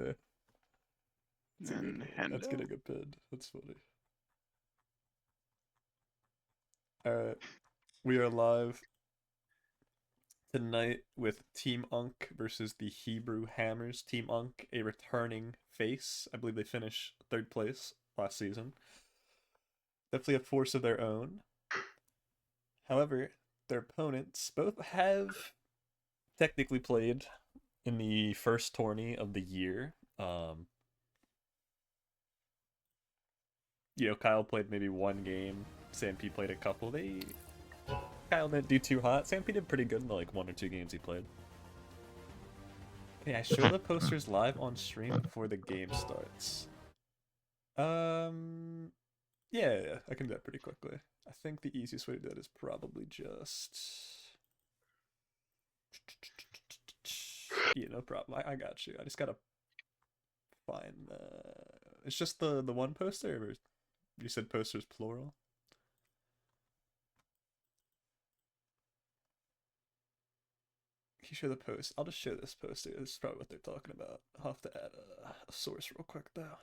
Yeah. That's a good And one. That's Hendo. getting a pin. That's funny. Alright. We are live tonight with Team Unk versus the HebrewHammers. Team Unk, a returning face. I believe they finished third place last season. Definitely a force of their own. However, their opponents both have technically played in the first tourney of the year. Kyle played maybe one game. Sam P played a couple. Kyle didn't do too hot. Sam P did pretty good in the like 1 or 2 games he played. Okay, I show the posters live on stream before the game starts. Yeah, I can do that pretty quickly. I think the easiest way to do that is probably just. Yeah, no problem. I got you. I just gotta find. It's just the one poster. Or you said posters plural. You show the post. I'll just show this poster. This is probably what they're talking about. I'll have to add a source real quick though.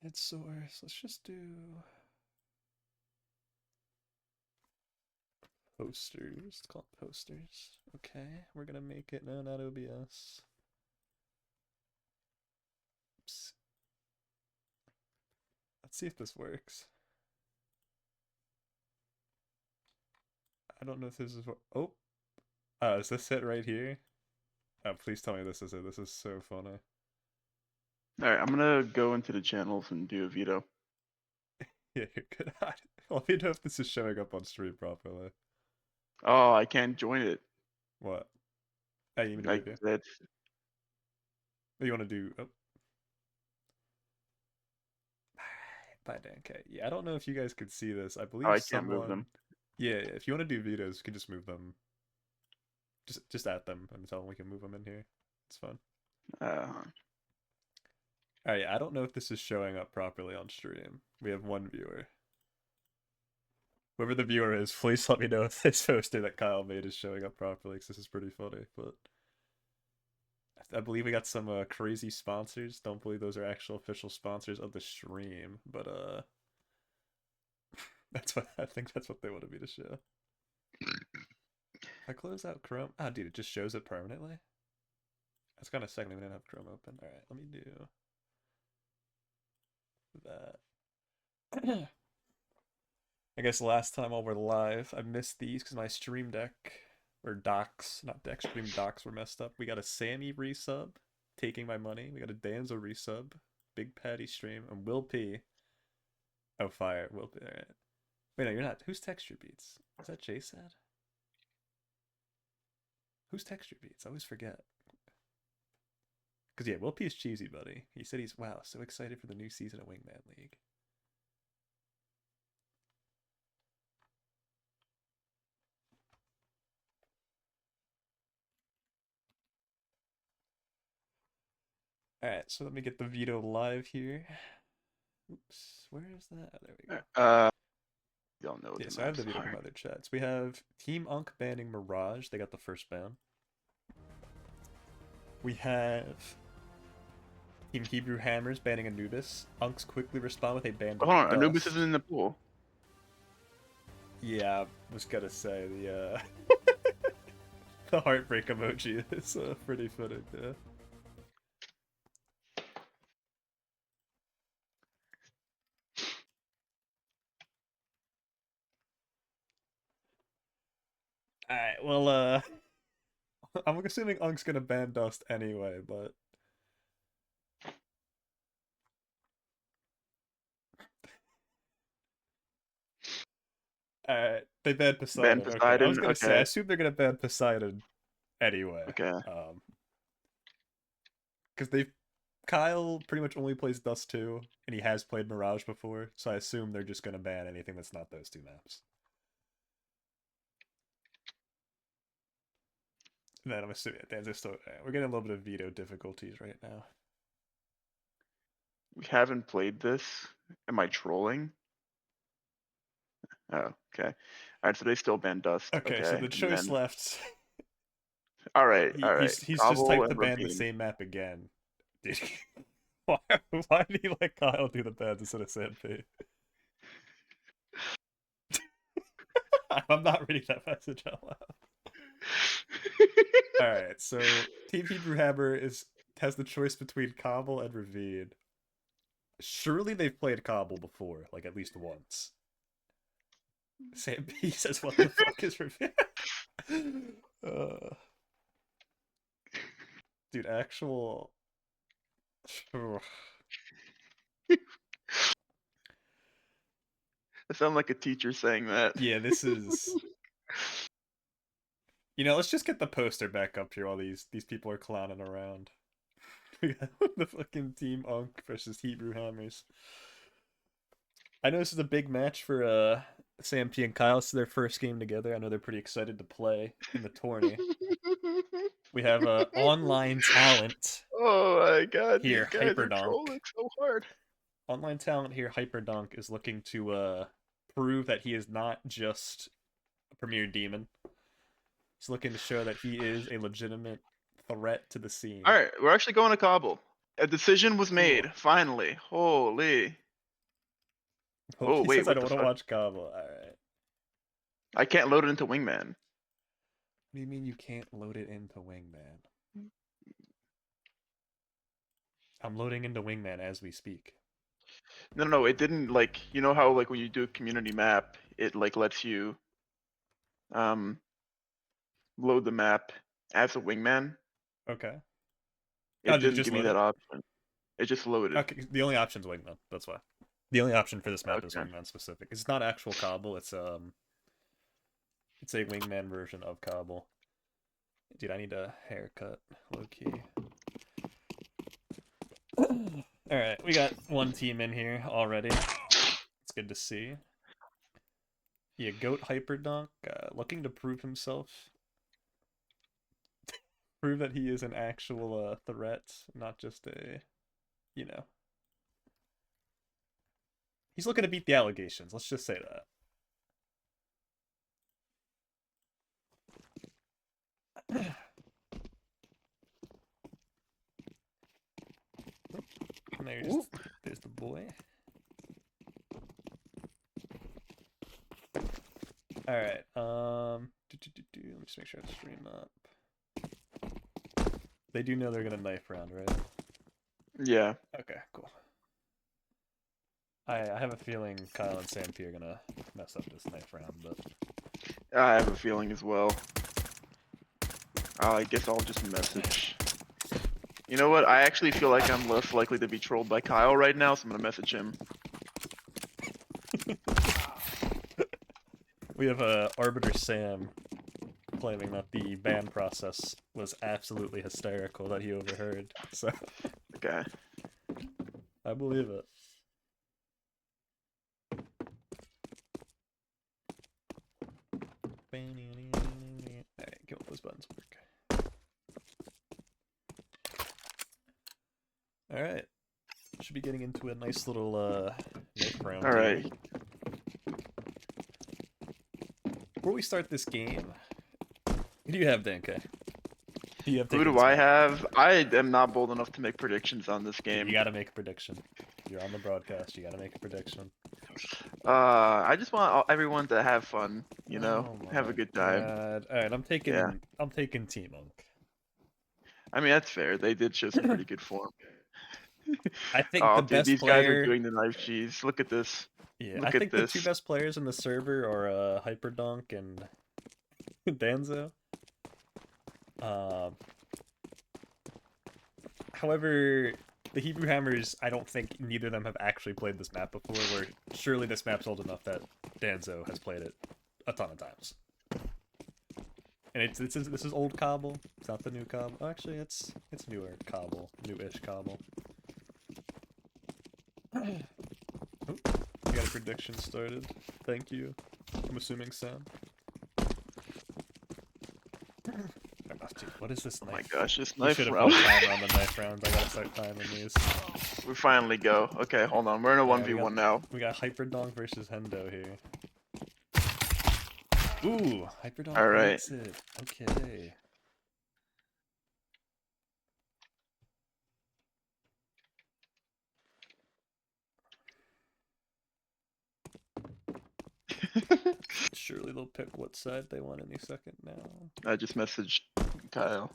Add source. Let's just do posters. Let's call it posters. Okay, we're gonna make it. No, not OBS. Oops. Let's see if this works. I don't know if this is what. Oh, is this it right here? Oh, please tell me this is it. This is so funny. Alright, I'm gonna go into the channels and do a veto. Yeah, you're good. Let me know if this is showing up on stream properly. Oh, I can't join it. What? Hey, you mean to Like review? that's What do you want to do? Oh. Bye, Dan K. Yeah, I don't know if you guys could see this. I oh, believe I can't move them. someone. Yeah, if you want to do vetoes, you can just move them. Just at them and tell them we can move them in here. It's fun. Uh, Alright, I don't know if this is showing up properly on stream. We have one viewer. Whoever the viewer is, please let me know if this poster that Kyle made is showing up properly, because this is pretty funny. But I believe we got some crazy sponsors. Don't believe those are actual official sponsors of the stream, but that's what I think. That's what they wanted me to show. If I close out Chrome, dude, it just shows it permanently. That's kind of second. We didn't have Chrome open. All right, let me do that. I guess last time while we're live, I missed these because my stream deck or docs, not deck, stream docs were messed up. We got a Sammy resub, taking my money. We got a Danzo resub, Big Patty stream, and Will P. Oh, fire, Will P. All right. Wait, no, you're not. Who's Texture Beats? Is that JSAD? Who's Texture Beats? I always forget. Because, yeah, Will P is cheesy, buddy. He said he's, wow, so excited for the new season of Wingman League. Alright, so let me get the veto live here. Oops, where is that? Oh, there we go. don't know what Yeah, the so I have maps the veto from are. other chats. We have Team Unk banning Mirage. They got the first ban. We have Team HebrewHammers banning Anubis. Unks quickly respond with a ban to Hold on, Anubis Dust. isn't in the pool. Yeah, I was gonna say the the heartbreak emoji is pretty fitting, yeah. Alright, well I'm assuming Unk's gonna ban Dust anyway, but they banned Ben Poseidon. Okay, I was Poseidon. gonna say I Okay. assume they're gonna ban Poseidon anyway. Okay. Because Kyle pretty much only plays Dust 2, and he has played Mirage before, so I assume they're just gonna ban anything that's not those 2 maps. And then I'm assuming we're getting a little bit of veto difficulties right now. We haven't played this. Am I trolling? Oh, okay. Alright, so they still ban Dust. Okay, so Okay. the And choice then left All right, He, all right. he's just Cobble typed to and ban the Ravine. same map again. Did he? Why did he let Kyle do the bans instead of Sanpei? I'm not reading that message out loud. Alright, so Team Hebrew Hammer has the choice between Cobble and Ravine. Surely they've played Cobble before, like at least once. Sam P says, "What the fuck is Ravine?" uh, dude, actual. I sound like a teacher saying that. Yeah, this is. Let's just get the poster back up here while these people are clowning around. We got the fucking Team Unk versus Hebrew Hammers. I know this is a big match for Sam P and Kyle. It's their first game together. I know they're pretty excited to play in the tourney. We have online talent Oh my god, these here, guys are Hyperdonk. trolling so hard. Online talent here, Hyperdonk, is looking to prove that he is not just a premier demon. He's looking to show that he is a legitimate threat to the scene. All right, we're actually going to Cobble. A decision was made, Cool. finally. Holy. Oh, Oh, he wait, says I what don't the want to fuck? watch Cobble. Alright. I can't load it into Wingman. What do you mean you can't load it into Wingman? I'm loading into Wingman as we speak. No, it didn't, like, you know how, like, when you do a community map, it, like, lets you, load the map as a Wingman? Okay. It didn't Just give me load that it? option. It just loaded. Okay, the only option's Wingman, that's why. The only option for this map is Okay. Wingman specific. It's not actual Cobble, it's a Wingman version of Cobble. Dude, I need a haircut, low key. Alright, we got one team in here already. It's good to see. Yeah, Goat Hyperdunk, looking to prove himself. Prove that he is an actual threat, not just a, you know. He's looking to beat the allegations, let's just say that. There's the boy. Alright, let me just make sure I stream up. They do know they're gonna knife round, right? Yeah. Okay, cool. I have a feeling Kyle and Sam P are gonna mess up this knife round, but I have a feeling as well. I guess I'll just message. You know what? I actually feel like I'm less likely to be trolled by Kyle right now, so I'm gonna message him. we have Arbiter Sam claiming that the ban process was absolutely hysterical that he overheard. So Okay. I believe it. Alright, get what those buttons work. Alright. Should be getting into a nice little knife round. Alright. Before we start this game, who do you have, Danke? Who do I have? I am not bold enough to make predictions on this game. You gotta make a prediction. You're on the broadcast, you gotta make a prediction. I just want everyone to have fun, you know? Oh Have a good time. Alright, I'm taking Team Unk. I mean, that's fair. They did show some pretty good form. I think Oh, the dude, best these player... guys are doing the knife cheese. Look at this. Yeah, Look I at think this. the two best players in the server are Hyperdunk and Danzo. However, the Hebrew Hammers, I don't think neither of them have actually played this map before, where surely this map's old enough that Danzo has played it a ton of times. And this is old Cobble. It's not the new Cobble. Oh, actually, it's newer Cobble, new-ish Cobble. Oh, you got a prediction started. Thank you. I'm assuming Sam. Dude, what is this knife? Oh my gosh, this You knife should have round. put a timer on the knife rounds. I gotta start timing these. We finally go. Okay, hold on. We're in a Yeah, 1v1 now. We got Hyperdonk versus Hendo here. Ooh, Hyperdonk All right. takes it. Okay. Surely they'll pick what side they want any second now. I just messaged Kyle.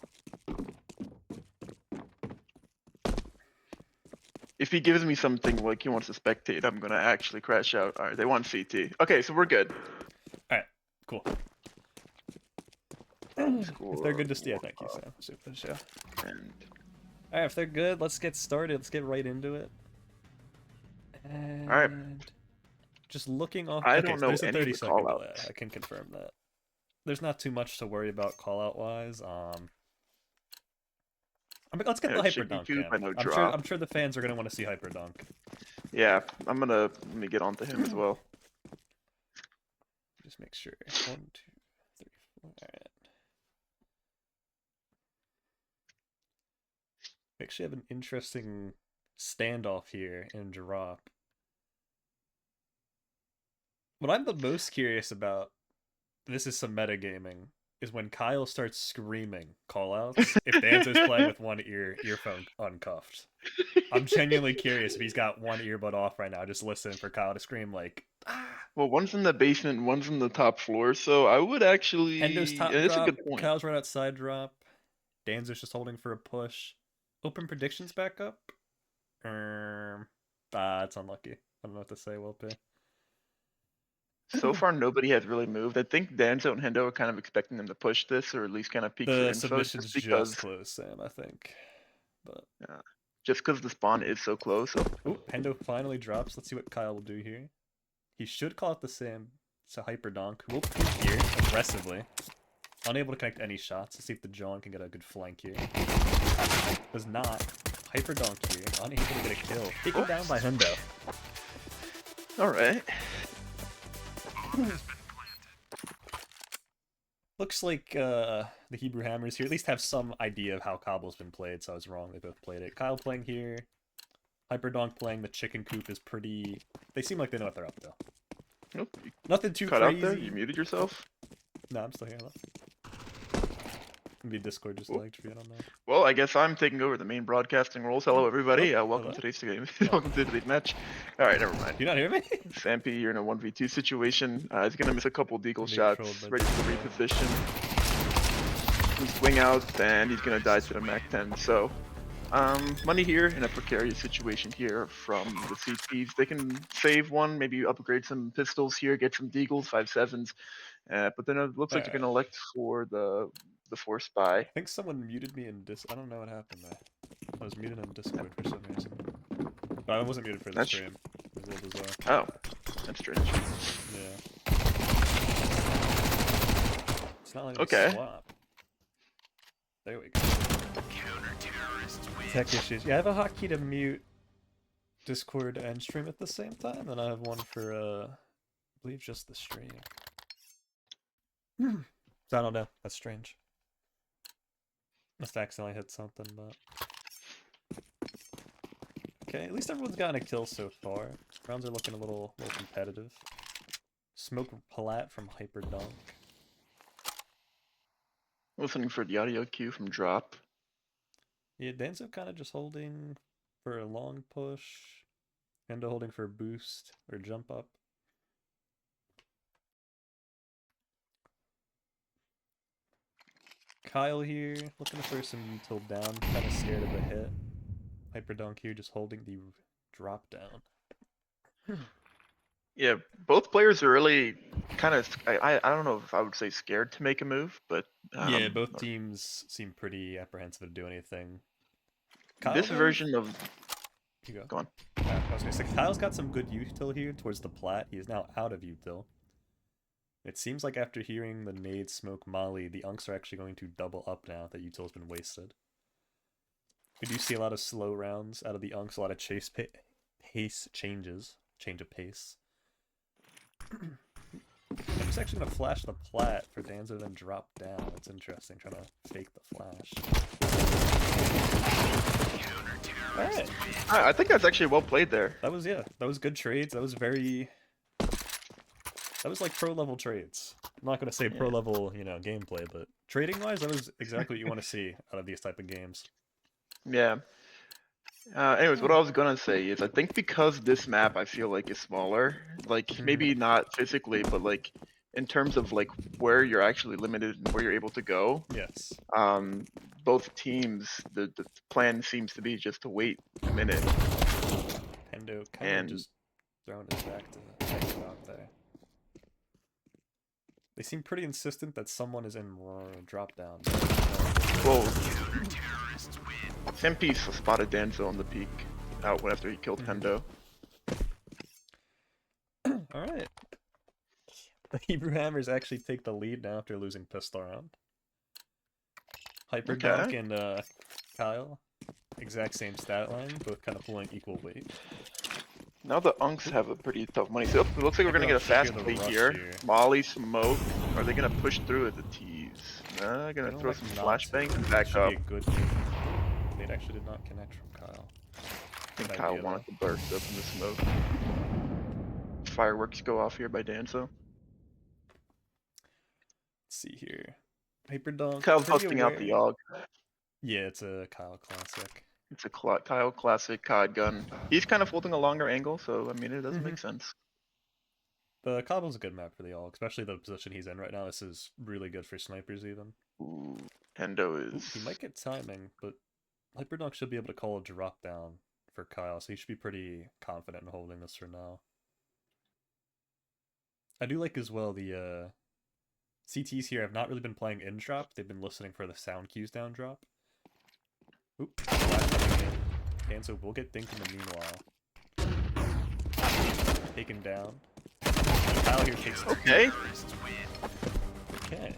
If he gives me something like he wants to spectate, I'm gonna actually crash out. Alright, they want CT. Okay, so we're good. Alright, cool. If they're good to yeah, thank you, Sam. Super show. And Alright, if they're good, let's get started. Let's get right into it. And Alright. just looking off. I Okay, don't so know there's a any of 30 the second delay. call-outs. I can confirm that. There's not too much to worry about call out wise. I mean, let's get I the know hyper Chicky dunk. Coop, I know I'm Drop. sure the fans are gonna want to see hyper dunk. Yeah, let me get onto him as well. Just make sure. 1, 2, 3, 4. Alright. We actually have an interesting standoff here in Drop. What I'm the most curious about, this is some metagaming, is when Kyle starts screaming callouts if Danzo's playing with one earphone uncuffed. I'm genuinely curious if he's got one earbud off right now, just listening for Kyle to scream like, ah! Well, one's in the basement, one's in the top floor, so I would actually. Hendo's top It's a drop, good point. Kyle's right outside drop, Danzo's just holding for a push. Open predictions back up? It's unlucky. I don't know what to say, Will P. So far, nobody has really moved. I think Danzo and Hendo are kind of expecting them to push this, or at least kind of peek for The info, submission's just because. just close, Sam, I think. But Just because the spawn is so close. So. oh, Hendo finally drops. Let's see what Kyle will do here. He should call it the Sam. It's a hyper donk. We'll peek here aggressively. Unable to connect any shots. Let's see if the John can get a good flank here. Does not. Hyper donk here. Unable to get a kill. Taken down by Hendo. Alright. Looks like the HebrewHammers here at least have some idea of how Cobble's been played, so I was wrong. They both played it. Kyle playing here. Hyperdonk playing the chicken coop is pretty... They seem like they know what they're up to. Nope. Nothing too Cut crazy. out there? You muted yourself? No, I'm still here. Maybe Discord just lagged for you, I don't know. Well, I guess I'm taking over the main broadcasting roles. Hello, everybody. Welcome hello. to today's game. Welcome to today's match. All right, never mind. You not hear me? Sampy, you're in a 1v2 situation. He's gonna miss a couple deagle shots. Controlled by Ready to reposition. Swing out, and he's gonna die to the Mac 10. So, money here in a precarious situation here from the CTs. They can save one, maybe upgrade some pistols here, get some deagles, 5.7s. But then it looks like they're gonna elect for the force spy. I think someone muted me in I don't know what happened there. I was muted in Discord for some reason. But I wasn't muted for the stream. It was a little bizarre. Oh, that's strange. Yeah. It's not letting Okay. me swap. There we go. Tech issues. Yeah, I have a hotkey to mute Discord and stream at the same time, and I have one for, I believe just the stream. So I don't know. That's strange. Must accidentally hit something, but... Okay, at least everyone's gotten a kill so far. Rounds are looking a little competitive. Smoke Palat from Hyperdunk. Listening for the audio cue from Drop. Yeah, Danzo kind of just holding for a long push. Endo holding for a boost or jump up. Kyle here, looking for some util down, kind of scared of a hit. Hyperdunk here just holding the drop down. Yeah, both players are really kind of, I don't know if I would say scared to make a move, but... yeah, both teams seem pretty apprehensive to do anything. Kyle, this version of... You go. Go on. I was gonna say, Kyle's got some good util here towards the plat. He is now out of util. It seems like after hearing the nade smoke molly, the unks are actually going to double up now that util's been wasted. We do see a lot of slow rounds out of the unks, a lot of chase pace changes. Change of pace. I'm just actually going to flash the plat for Danzo, then drop down. It's interesting, trying to fake the flash. Alright. I think that's actually well played there. That was, yeah, that was good trades. That was very... That was like pro-level trades. I'm not going to say pro-level, you know, gameplay, but trading-wise, that was exactly what you want to see out of these type of games. Yeah. Anyways, what I was gonna say is I think because this map I feel like is smaller, like maybe not physically, but like in terms of like where you're actually limited and where you're able to go, Yes. both teams, the plan seems to be just to wait a minute. Pendo kind of And just throwing his back to out there. They seem pretty insistent that someone is in drop down. well, Sampiece spotted Danzo on the peak out after he killed Pendo. Alright. The HebrewHammers actually take the lead now after losing pistol round. Hyperdunk Okay. and Kyle, exact same stat line, both kind of pulling equal weight. Now the Unks have a pretty tough money. So it looks like we're gonna get a fast play here. Molly smoke. Are they gonna push through at the T's? Nah, gonna throw some flashbangs and back up. Be a good game. It actually did not connect from Kyle. I think Kyle wanted to burst up in the smoke. Fireworks go off here by Danzo. Let's see here. Hyperdunk. Kyle's busting out the AUG. Yeah, it's a Kyle classic. It's a Kyle classic COD gun. He's kind of holding a longer angle, so I mean it does make sense. The Cobble's a good map for the AUG, especially the position he's in right now. This is really good for snipers even. Ooh, Pendo is... He might get timing, but Hyperdunk should be able to call a drop down for Kyle, so he should be pretty confident in holding this for now. I do like as well the CTs here have not really been playing in drop. They've been listening for the sound cues down drop. Oop. Danzo will get dinked in the meanwhile. Taken down. Kyle here takes okay. Okay.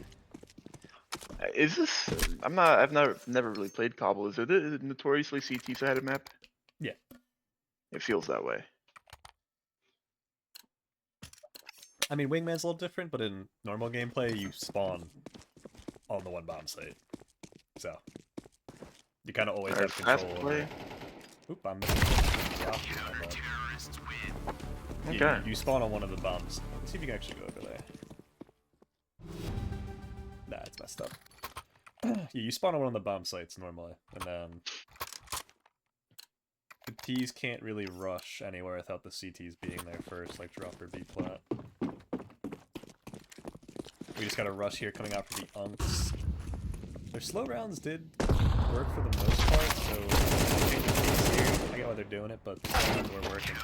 Is this? I've never really played Cobble. Is it a notoriously CT-sided map? Yeah. It feels that way. I mean, Wingman's a little different, but in normal gameplay, you spawn on the one bomb site. So, you kind of always have control over it. Oop, I'm missing. Okay. You spawn on one of the bombs. Let's see if you can actually go over there. Nah, it's messed up. Yeah, you spawn on one of the bomb sites normally, and then the T's can't really rush anywhere without the CTs being there first, like drop or B flat. We just gotta rush here coming out for the Unks. Their slow rounds did work for the most part, so change of pace here. I get why they're doing it, but the slow rounds were working.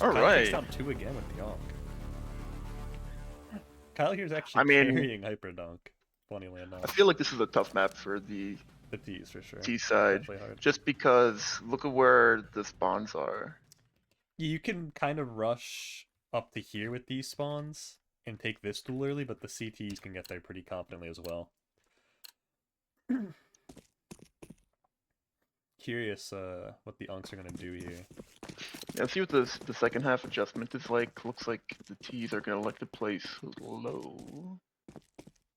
Alright. Takes down 2 again with the Unk. Kyle here's actually carrying Hyperdunk, funnily enough. I feel like this is a tough map for the T's for sure. T side, just because look at where the spawns are. You can kind of rush up to here with these spawns and take this duel early, but the CTs can get there pretty confidently as well. Curious what the Unks are going to do here. Yeah, let's see what the second half adjustment is like. Looks like the T's are going to like to play low.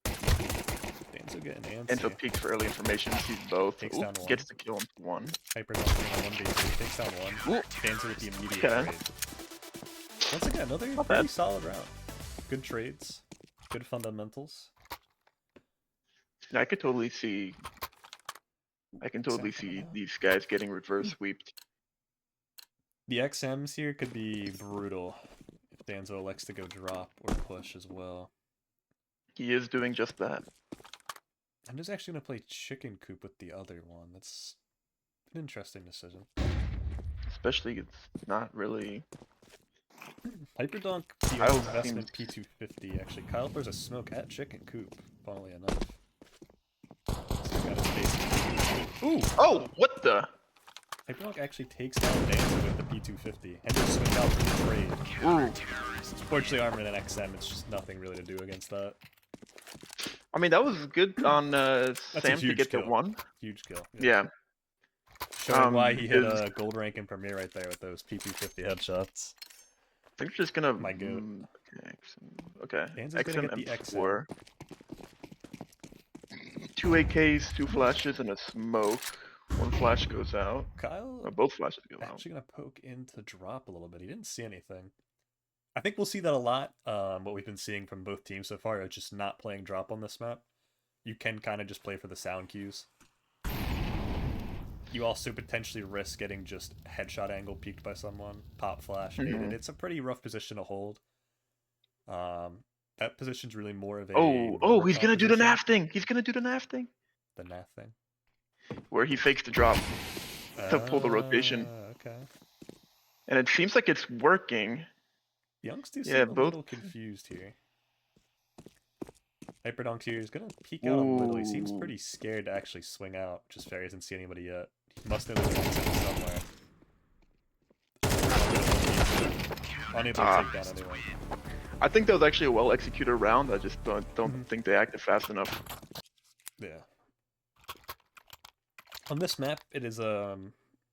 Danzo getting antsy. Danzo peeks for early information, sees both. Takes down one. Gets to kill him for 1. Hyperdunk on 1v2, takes down 1. Danzo with the immediate trade. Once again, another pretty solid round. Good trades, good fundamentals. I could totally see. I can totally see these guys getting reverse sweeped. The XMs here could be brutal if Danzo elects to go drop or push as well. He is doing just that. I'm just actually going to play chicken coop with the other one. That's an interesting decision. Especially it's not really... Hyperdunk, the investment P250 actually. Kyle throws a smoke at chicken coop, funnily enough. Ooh! Oh, what the? Hyperdunk actually takes down Danzo with the P250 and just swings out for the trade. Ooh. Fortunately, armor than XM, it's just nothing really to do against that. I mean, that was good on Sam to get kill. the 1. Huge kill. Yeah. Showing why he hit a gold rank in Premier right there with those P250 headshots. I think we're just gonna... My goat. Okay. Danzo's gonna get the M4. 2 AKs, 2 flashes, and a smoke. 1 flash goes out. Kyle, both flashes go out. Actually gonna poke into drop a little bit. He didn't see anything. I think we'll see that a lot. What we've been seeing from both teams so far is just not playing drop on this map. You can kind of just play for the sound cues. You also potentially risk getting just headshot angle peeked by someone, pop flash, naded. It's a pretty rough position to hold. That position's really more of a Oh, he's gonna do the position NAF thing. He's gonna do the NAF thing. than that thing. Where he fakes the drop to pull the rotation. Okay. And it seems like it's working. Youngs do Yeah, seem a both. little confused here. Hyperdunk here is gonna peek out a little. He seems Ooh. pretty scared to actually swing out, just fair. He hasn't seen anybody yet. He must know there's an exit somewhere. Unable to take down anyone. I think that was actually a well executed round. I just don't think they acted fast enough. Yeah. On this map, it is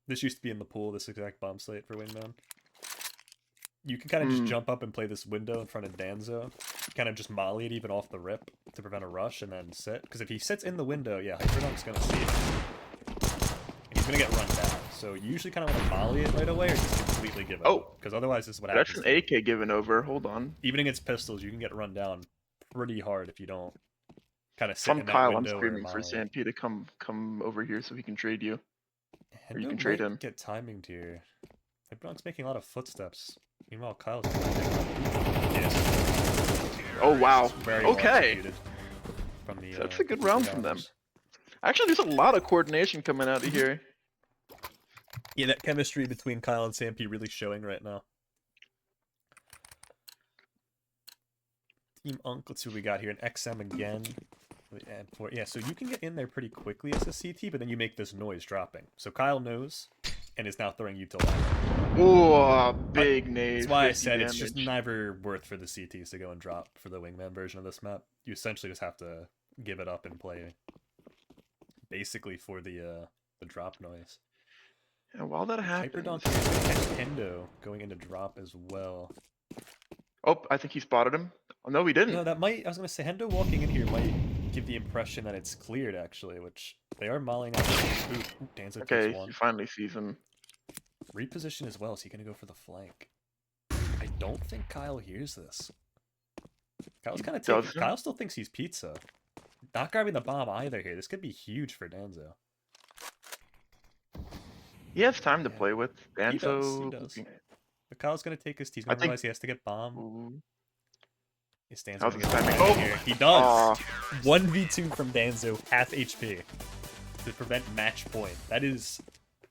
this used to be in the pool, this exact bomb slate for Wingman. You can kind of just jump up and play this window in front of Danzo. Kind of just molly it even off the rip to prevent a rush and then sit. Because if he sits in the window, yeah, Hyperdunk's going to see it. And he's going to get run down. So you usually kind of want to molly it right away or just completely give it up. Because otherwise this is what happens. That's an AK given over. Hold on. Even against pistols, you can get run down pretty hard if you don't kind of sit From in that Kyle, I'm window screaming or for molly. Sanp to come over here so he can trade you. Or you Hendo can trade might him. get timinged here. Hyperdunk's making a lot of footsteps. Meanwhile, Kyle's Oh wow. very Okay. well from the, That's a good round from them. Actually, there's a lot of coordination coming out of here. Yeah, that chemistry between Kyle and Sampy really showing right now. Team Unk, let's see what we got here. An XM again. Yeah, so you can get in there pretty quickly as a CT, but then you make this noise dropping. So Kyle knows, and is now throwing you to left. Oh, big nade. That's why I said it's just never worth for the CTs to go and drop for the Wingman version of this map. You essentially just have to give it up and play basically for the drop noise. And while that happens... Hyperdunk is going to catch Hendo going into drop as well. Oh, I think he spotted him. Oh, no, he didn't. No, that might... I was going to say, Hendo walking in here might give the impression that it's cleared, actually, which they are mauling out. Ooh, Danzo okay, takes one. he finally sees him. Reposition as well. Is he going to go for the flank? I don't think Kyle hears this. Kyle's kind of taking... Kyle still thinks he's pizza. Not grabbing the bomb either here. This could be huge for Danzo. He has time to play with. Danzo... He does. But Kyle's going to take his... He's going to realize he has to get bomb. Ooh. Is Danzo How's going his to timing? get here? He does! 1v2 from Danzo, half HP. To prevent match point. That is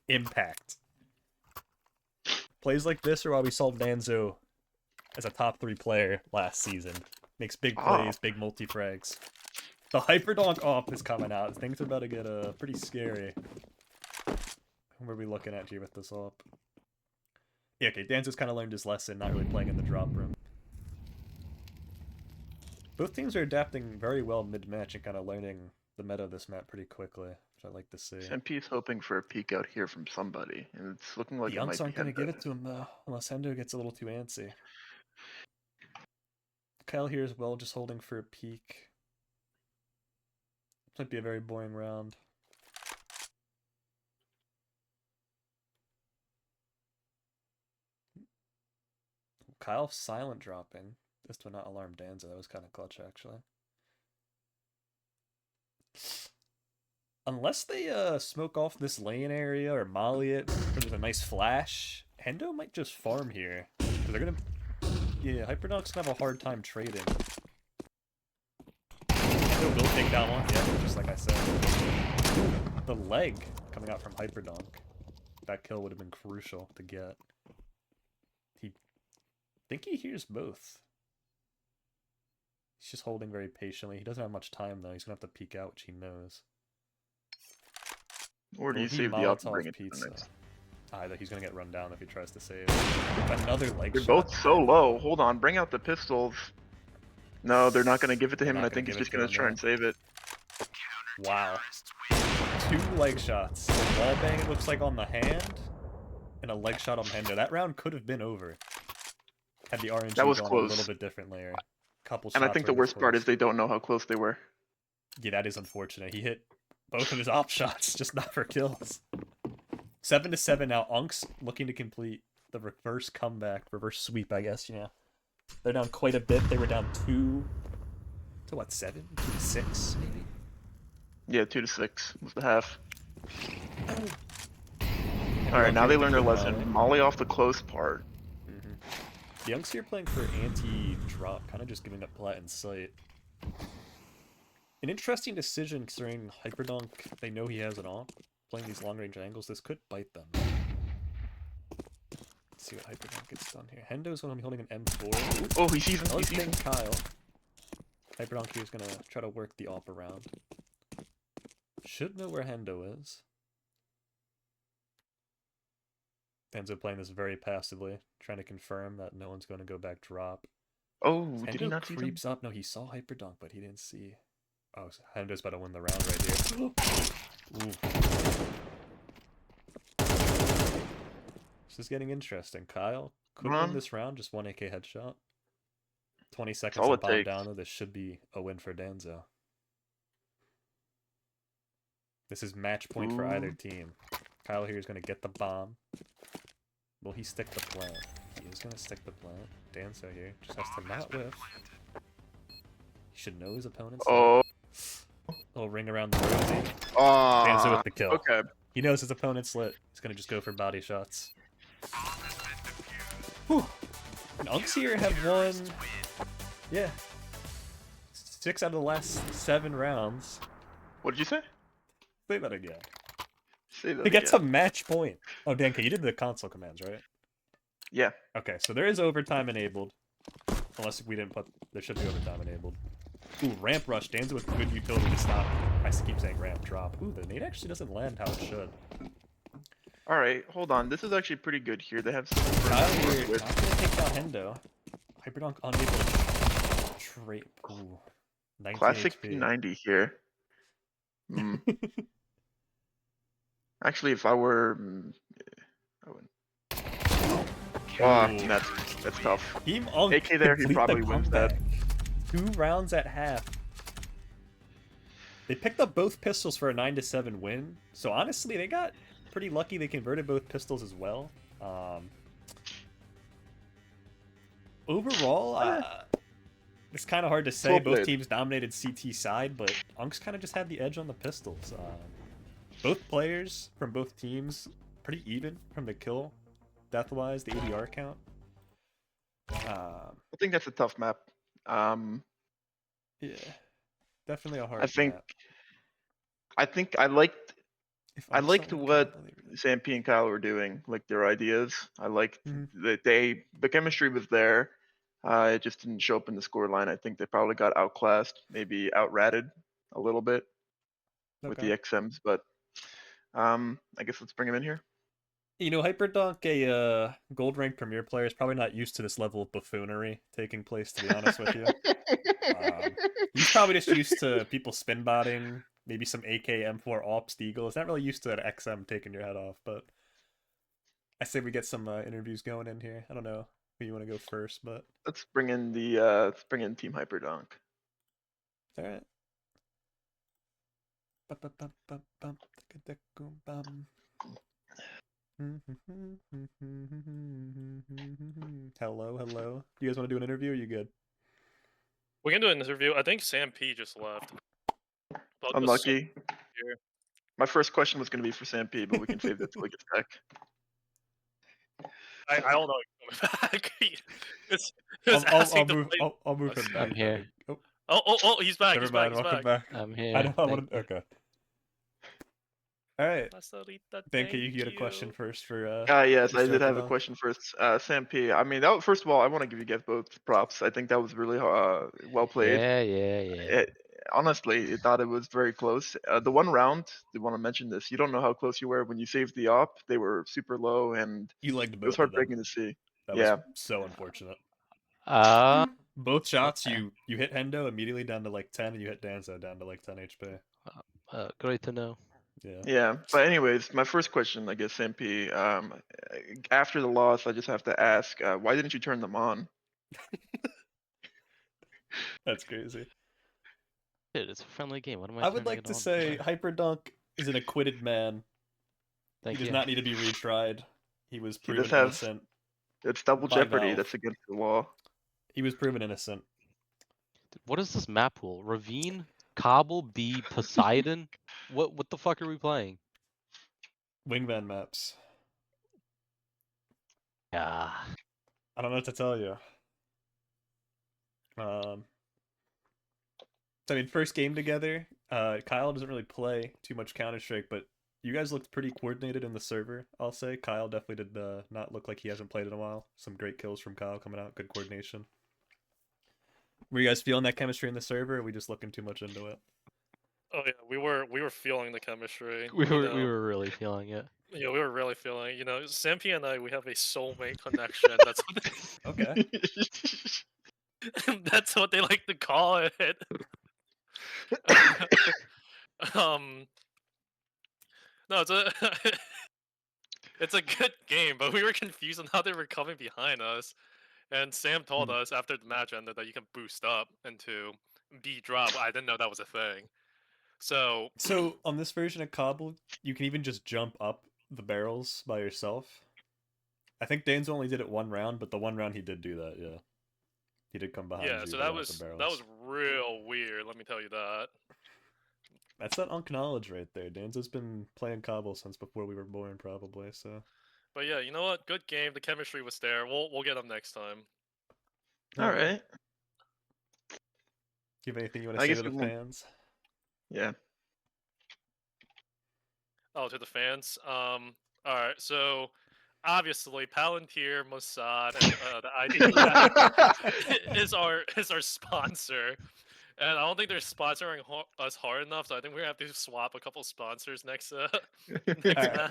impact. Plays like this are why we saw Danzo as a top 3 player last season. Makes big plays, big multi-frags. The Hyperdonk off is coming out. Things are about to get pretty scary. What are we looking at here with this op? Yeah, okay, Danzo's kind of learned his lesson, not really playing in the drop room. Both teams are adapting very well mid-match and kind of learning the meta of this map pretty quickly, which I like to see. SMP's hoping for a peek out here from somebody, and it's looking like the it might Youngs aren't be going to give it to him, though, unless Hendo gets a little too antsy. Kyle here as well, just holding for a peek. Might be a very boring round. Kyle silent dropping. This would not alarm Danzo. That was kind of clutch, actually. Unless they smoke off this lane area or molly it, or there's a nice flash, Hendo might just farm here. Because they're going to... Yeah, Hyperdunk's going to have a hard time trading. Hendo will take that one, yeah, just like I said. The leg coming out from Hyperdunk. That kill would have been crucial to get. I think he hears both. He's just holding very patiently. He doesn't have much time, though. He's going to have to peek out, which he knows. Or do you save the up and bring it to the next? Either he's going to get run down if he tries to save. Another leg shot. They're both so low. Hold on, bring out the pistols. No, they're not going to give it to him, and I think he's just going to try and save it. Wow. 2 leg shots. Wall bang, it looks like, on the hand, and a leg shot on Hendo. That round could have been over. Had the RNG that was gone close. A little bit differently. Or couple and shots I think the worst part is they don't know how close they were. Yeah, that is unfortunate. He hit both of his op shots, just not for kills. 7-7 now. Unk's looking to complete the reverse comeback, reverse sweep, I guess, you know. They're down quite a bit. They were down 2 to what, 7? 2 to 6, maybe? Yeah, 2 to 6 was the half. Alright, now they learned their lesson. Molly off the close part. The Unks here playing for anti-drop, kind of just giving up plat in sight. An interesting decision considering Hyperdunk, they know he has an op. Playing these long-range angles, this could bite them. Let's see what Hyperdunk gets done here. Hendo's going to be holding an M4. Oh, he sees him. He's ping Kyle. Hyperdunk here is going to try to work the op around. Should know where Hendo is. Denzo playing this very passively, trying to confirm that no one's going to go back drop. Oh, Hendo did he not see him? creeps up. No, he saw Hyperdunk, but he didn't see. Oh, so Hendo's about to win the round right here. Ooh. This is getting interesting. Kyle could win this round, just 1 AK headshot. 20 seconds to bomb down, though. This should be a win for Danzo. This is match point for either team. Kyle here is going to get the bomb. Will he stick the plant? He is going to stick the plant. Danzo here just has to not whiff. He should know his opponent's Oh. Little ring around the rosy. Oh. Danzo with the kill. Okay. He knows his opponent's lit. He's going to just go for body shots. Whew. And Unks here have won... Yeah. 6 out of the last 7 rounds. What did you say? Say that again. Say that He again. gets a match point. Oh, Danka, you did the console commands, right? Yeah. Okay, so there is overtime enabled. Unless we didn't put... There should be overtime enabled. Ooh, ramp rush. Danzo with good utility to stop. I keep saying ramp drop. Ooh, the nade actually doesn't land how it should. Alright, hold on. This is actually pretty good here. They have some... Kyle here, not gonna take down Hendo. Hyperdunk unable to trade. Ooh. 19 Classic HP. P90 here. Actually, if I were... I wouldn't. Oh, that's tough. Team Unk AK there, he complete probably the wins that. comeback. 2 rounds at half. They picked up both pistols for a 9-7 win. So honestly, they got pretty lucky they converted both pistols as well. Overall, it's kind of hard to say. Both teams dominated CT side, but Unks kind of just had the edge on the pistols. Both players from both teams pretty even from the kill death-wise, the ADR count. I think that's a tough map. Yeah, definitely a hard map. I think I liked what Sam P and Kyle were doing, like their ideas. I liked that the chemistry was there. It just didn't show up in the score line. I think they probably got outclassed, maybe outratted a little bit with the XMs, but I guess let's bring him in here. You know, Hyperdunk, a gold rank premier player, is probably not used to this level of buffoonery taking place, to be honest with you. He's probably just used to people spin botting, maybe some AK M4 ops Deagle. He's not really used to an XM taking your head off, but I say we get some interviews going in here. I don't know who you want to go first, but let's bring in Team Hyperdunk. All right. Hello. Do you guys want to do an interview, or are you good? We can do an interview. I think Sam P just left. Unlucky. My first question was going to be for Sam P, but we can save that till he gets back. I don't know if he's coming back. I'll move him back. I'm here. Oh, he's back. Never mind, welcome back. I'm here. I know I wanted... Okay. Alright. Thank you get a question first for... yes, I did have a question first. Sam P, I mean, first of all, I want to give you guys both props. I think that was really well played. Yeah. Honestly, I thought it was very close. The one round, I want to mention this, you don't know how close you were when you saved the op. They were super low, and you liked both it was heartbreaking to see. That was so unfortunate. Both shots, you hit Hendo immediately down to like 10, and you hit Danzo down to like 10 HP. Great to know. Yeah, but anyways, my first question, I guess, MP, after the loss, I just have to ask, why didn't you turn them on? That's crazy. Dude, it's a friendly game. What am I would like to say Hyperdunk is an acquitted man. He does not need to be retried. He was proven innocent. It's double jeopardy. That's against the law. He was proven innocent. What is this map pool? Ravine, Cobble, B, Poseidon? What the fuck are we playing? Wingman maps. Yeah. I don't know what to tell you. So, I mean, first game together, Kyle doesn't really play too much Counter-Strike, but you guys looked pretty coordinated in the server, I'll say. Kyle definitely did not look like he hasn't played in a while. Some great kills from Kyle coming out, good coordination. Were you guys feeling that chemistry in the server, or are we just looking too much into it? Oh yeah, we were feeling the chemistry. We you were know. we were really feeling it. Yeah, we were really feeling. You know, Sampy and I, we have a soulmate connection. That's what Okay. that's what they like to call it. um, no, it's a good game, but we were confused on how they were coming behind us. And Sam told us after the match ended that you can boost up into B drop. I didn't know that was a thing. So on this version of Cobble, you can even just jump up the barrels by yourself. I think Dane's only did it one round, but the one round he did do that, yeah. He did come behind you. yeah, so without that the barrels. was real weird. Let me tell you that. That's that Unk knowledge right there. Danzo's been playing Cobble since before we were born, probably, so. But yeah, you know what? Good game. The chemistry was there. We'll get them next time. All right. Do you have anything you want I to say guess to the we won't- fans? Yeah. Oh, to the fans. All right. So obviously, Palantir, Mossad, and the ID is our sponsor. And I don't think they're sponsoring us hard enough, so I think we're gonna have to swap a couple sponsors next Alright.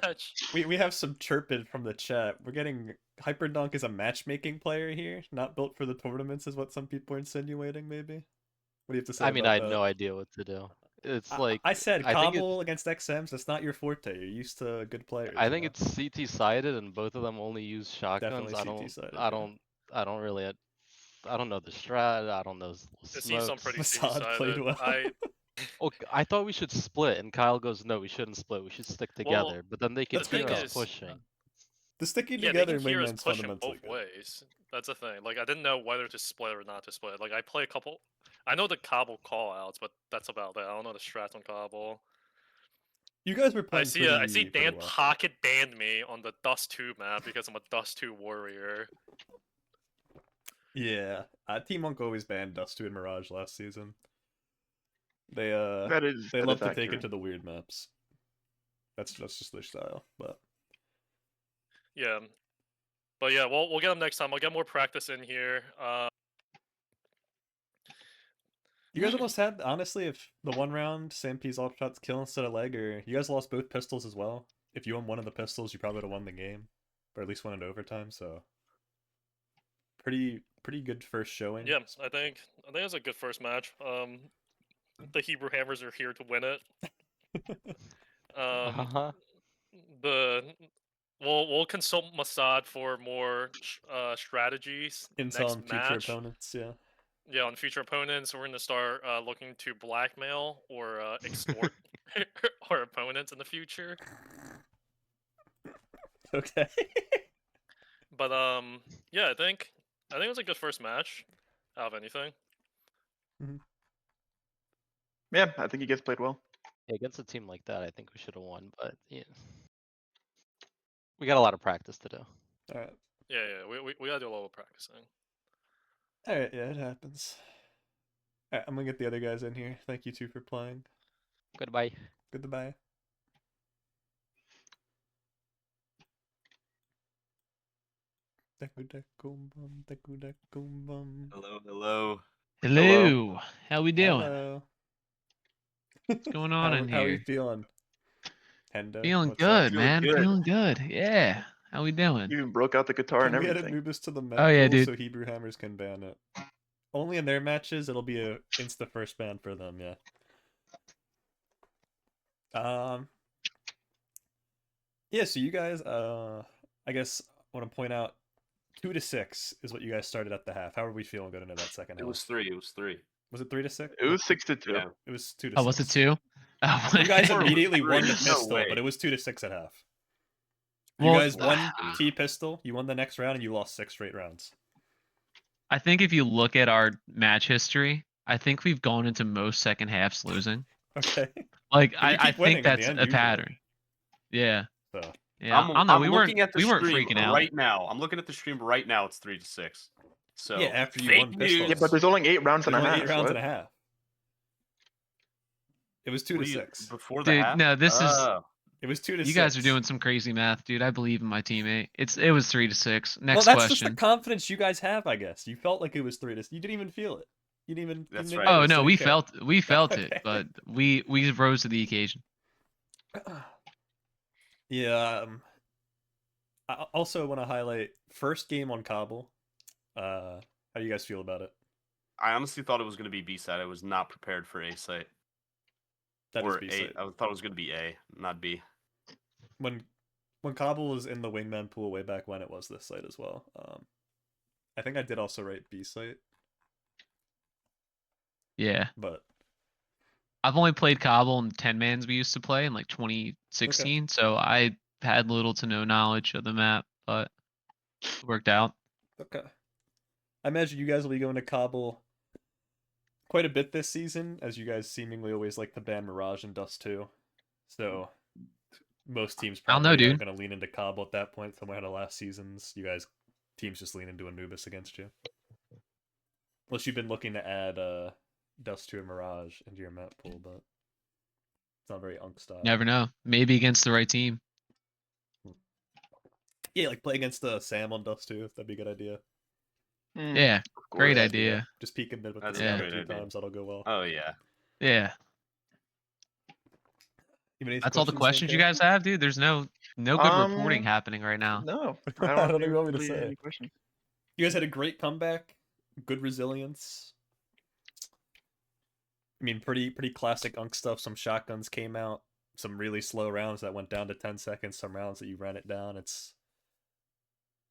match. We have some chirping from the chat. We're getting Hyperdunk is a matchmaking player here, not built for the tournaments, is what some people are insinuating. Maybe. What do you have to say? I mean, about I had that? no idea what to do. It's like I said I think Cobble against XMs. That's not your forte. You're used to good players. I think it's CT sided, and both of them only use shotguns. Definitely CT sided. I don't really. I don't know the strat. I don't know It seems I'm smokes. pretty Mossad played well. Oh, I thought we should split, and Kyle goes, "No, we shouldn't split. We should stick together." But then they can That's hear good us though. pushing. The sticking yeah, together they in can hear us Wingman's pushing fundamentally both good. ways. That's the thing. Like I didn't know whether to split or not to split. Like I play a couple. I know the Cobble callouts, but that's about it. I don't know the strats on Cobble. You guys were playing. I see pretty Dan well. pocket banned me on the Dust 2 map because I'm a Dust 2 warrior. Yeah, Team Monk always banned Dust 2 and Mirage last season. They that is love to take accurate. it to the weird maps. That's just their style, but yeah, but yeah, we'll get them next time. I'll get more practice in here. You guys almost had, honestly, if the one round Sampy's all shots kill instead of leg, or you guys lost both pistols as well. If you won one of the pistols, you probably would have won the game, or at least won into overtime. So pretty good first showing. Yeah, I think it was a good first match. The HebrewHammers are here to win it. We'll consult Mossad for more strategies Intel on next future match. opponents, yeah. Yeah, on future opponents, we're going to start looking to blackmail or extort our opponents in the future. Okay. But yeah, I think it was a good first match out of anything. Yeah, I think you guys played well. Yeah, against a team like that, I think we should have won, but yeah, we got a lot of practice to do. All right. Yeah, we gotta do a little practicing. All right, yeah, it happens. All right, I'm gonna get the other guys in here. Thank you two for playing. Goodbye. Goodbye. Hello. Hello. How we doing? Hello. What's going on in How are you here? feeling? Hendo, Feeling what's good, up? Feeling man. good. Feeling good. Yeah. How we doing? You even broke out the guitar Can and we add everything. Anubis to the meta Oh, yeah, pool dude. so HebrewHammers can ban it? Only in their matches, it'll be a insta first ban for them, yeah. Yeah, so you guys, I guess I want to point out 2-6 is what you guys started at the half. How are we feeling going into that second half? It was 3. It was 3. Was it 3-6? It was 6-2. Yeah. It was 2-6. Oh, was it 2? Oh, You guys Or immediately three, won the no pistol, way. but it was 2-6 at half. You Well, guys won T pistol, you won the next round, and you lost 6 straight rounds. I think if you look at our match history, I think we've gone into most second halves losing. Okay. Like But you I keep winning think at the that's end, a usually. pattern. Yeah. So Yeah, I don't know. I'm We looking at the weren't stream freaking out. right now. I'm looking at the stream right now. It's 3-6. So Yeah, after you fake won pistols. Yeah, but there's only 8 rounds and There's a only half. 8 rounds what? and a half. It was 2 What to do you- 6. before the Dude, half. no, this is Oh. It was 2 to 6. you guys are doing some crazy math, dude. I believe in my teammate. It was 3-6. Next Well, that's question. just the confidence you guys have, I guess. You felt like it was 3 to. You didn't even feel it. You didn't even. That's didn't right. Oh notice, no, so we you care. felt it, Okay. but we rose to the occasion. Yeah. I also want to highlight first game on Cobble. How do you guys feel about it? I honestly thought it was going to be B side. I was not prepared for A site. That is Or B A. side. I thought it was going to be A, not B. When Cobble was in the Wingman pool way back when, it was this site as well. I think I did also write B site, Yeah. but I've only played Cobble in 10-mans we used to play in like 2016, so I had little to no knowledge of the map, but it worked out. okay. I imagine you guys will be going to Cobble quite a bit this season, as you guys seemingly always like to ban Mirage and Dust 2. So most teams I don't probably know, are dude. going to lean into Cobble at that point. Somewhere in the last seasons, you guys teams just lean into Anubis against you. Unless you've been looking to add Dust 2 and Mirage into your map pool, but it's not very Unk style. Never know. Maybe against the right team. Yeah, like play against Sam on Dust 2. That'd be a good idea. Yeah, Of course. great Good idea. Just peek a bit with That's the a scout great a few idea. times. That'll go well. Oh, yeah. Yeah. You have any That's all the questions you Nico? guys have, dude. There's no good reporting happening right now. No, I I don't don't know what you want me to really say. any questions. You guys had a great comeback, good resilience. I mean, pretty classic Unk stuff. Some shotguns came out, some really slow rounds that went down to 10 seconds. Some rounds that you ran it down. It's,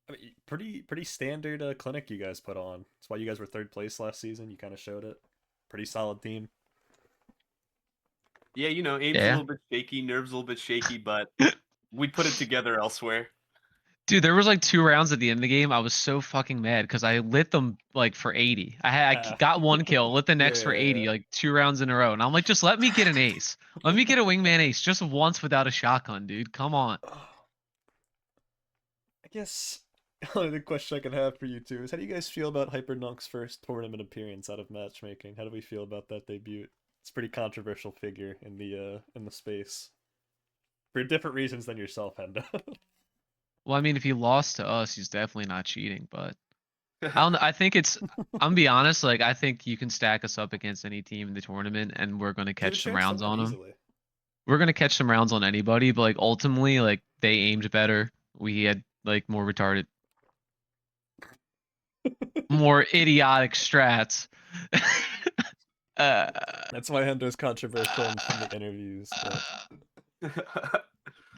I mean, pretty standard clinic you guys put on. That's why you guys were 3rd place last season. You kind of showed it. Pretty solid team. Yeah, you know, aim's a Yeah. little bit shaky, nerves a little bit shaky, but we put it together elsewhere. Dude, there was like 2 rounds at the end of the game. I was so fucking mad because I lit them like for 80. I got 1 kill, lit the next for 80, Yeah. like 2 rounds in a row. And I'm like, just let me get an ace. Let me get a wingman ace just once without a shotgun, dude. Come on. I guess the question I can have for you two is, how do you guys feel about Hypernunk's first tournament appearance out of matchmaking? How do we feel about that debut? It's a pretty controversial figure in the space for different reasons than yourself, Hendo. Well, I mean, if he lost to us, he's definitely not cheating, but I don't know. I think it's, I'm gonna be honest, like, I think you can stack us up against any team in the tournament and we're going to catch some rounds on them. Easily. We're going to catch some rounds on anybody, but like, ultimately, like, they aimed better. We had like more retarded, more idiotic strats. That's why Hendo's controversial in some of the interviews.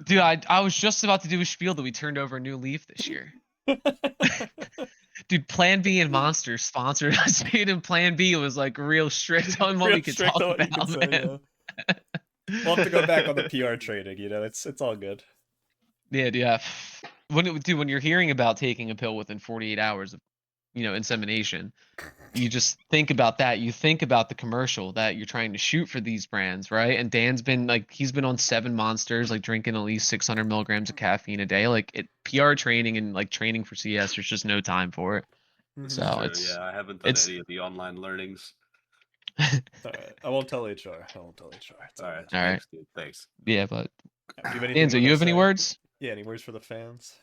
Dude, I was just about to do a spiel that we turned over a new leaf this year. But... Dude, Plan B and Monsters sponsored us, dude, and Plan B was like real strict on what Real we could strict talk on what you about, can say, man. yeah. We'll have to go back on the PR trading, you know, it's all good. Yeah, yeah. When you're hearing about taking a pill within 48 hours of, insemination, you just think about that. You think about the commercial that you're trying to shoot for these brands, right? And Dan's been like, he's been on 7 monsters, like drinking at least 600 milligrams of caffeine a day. Like PR training and like training for CS, there's just no time for it. This So is True, it's yeah, I haven't done it's any of the online learnings. Alright, I won't tell HR. I won't tell HR. It's All right, All right. thanks, dude. Thanks. yeah, but Do you have anything Danzo, you have any say? words? Yeah, any words for the fans?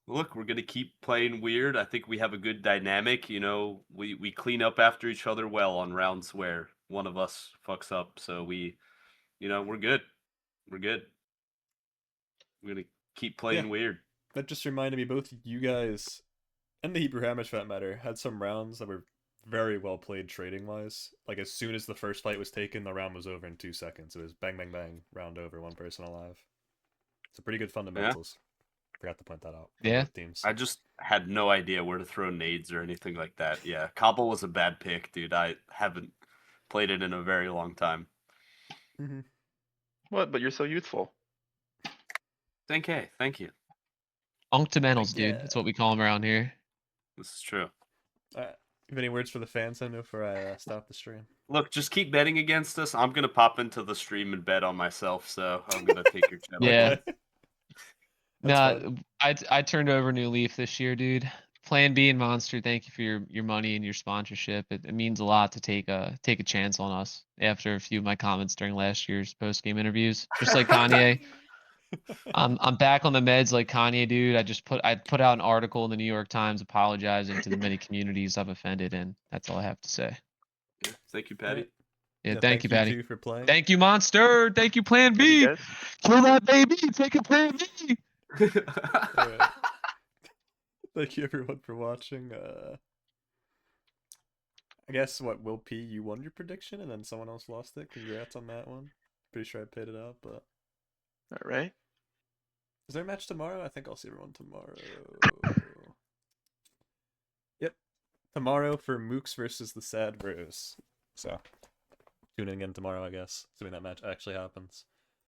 Look, we're gonna keep playing weird. I think we have a good dynamic. You know, we clean up after each other well on rounds where one of us fucks up. So we're good. We're good. We're gonna keep playing weird. That just reminded me, both you guys and the HebrewHammers, for that matter, had some rounds that were very well played trading wise. Like, as soon as the first fight was taken, the round was over in 2 seconds. It was bang, bang, bang, round over, 1 person alive. It's a pretty good fundamentals. Forgot to point that out. For Yeah. both teams. I just had no idea where to throw nades or anything like that. Yeah, Cobble was a bad pick, dude. I haven't played it in a very long time. Mm-hmm. What? But you're so youthful. Thank you. Unctimentals, dude. Yeah. That's what we call them around here. This is true. Alright. You have any words for the fans, I know, before I stop the stream? Look, just keep betting against us. I'm gonna pop into the stream and bet on myself, so I'm gonna take your channel. Yeah. Nah, fine. I turned over a new leaf this year, dude. Plan B and Monster, thank you for your money and your sponsorship. It means a lot to take a chance on us after a few of my comments during last year's post game interviews. Just like Kanye, I'm back on the meds like Kanye, dude. I put out an article in the New York Times apologizing to the many communities I've offended, and that's all I have to say. Yeah, thank you, Patty. Yeah, thank you, you Patty. too for playing. Thank you, Monster. Thank you, Plan Thank you, B. guys. Kill that baby. Take a Plan B. Alright. Thank you everyone for watching. I guess what, Will P, you won your prediction and then someone else lost it. Congrats on that one. Pretty sure I paid it out, but All right. is there a match tomorrow? I think I'll see everyone tomorrow. Yep. Tomorrow for Mooks versus the Sad Bros. So tune in again tomorrow, I guess, assuming that match actually happens.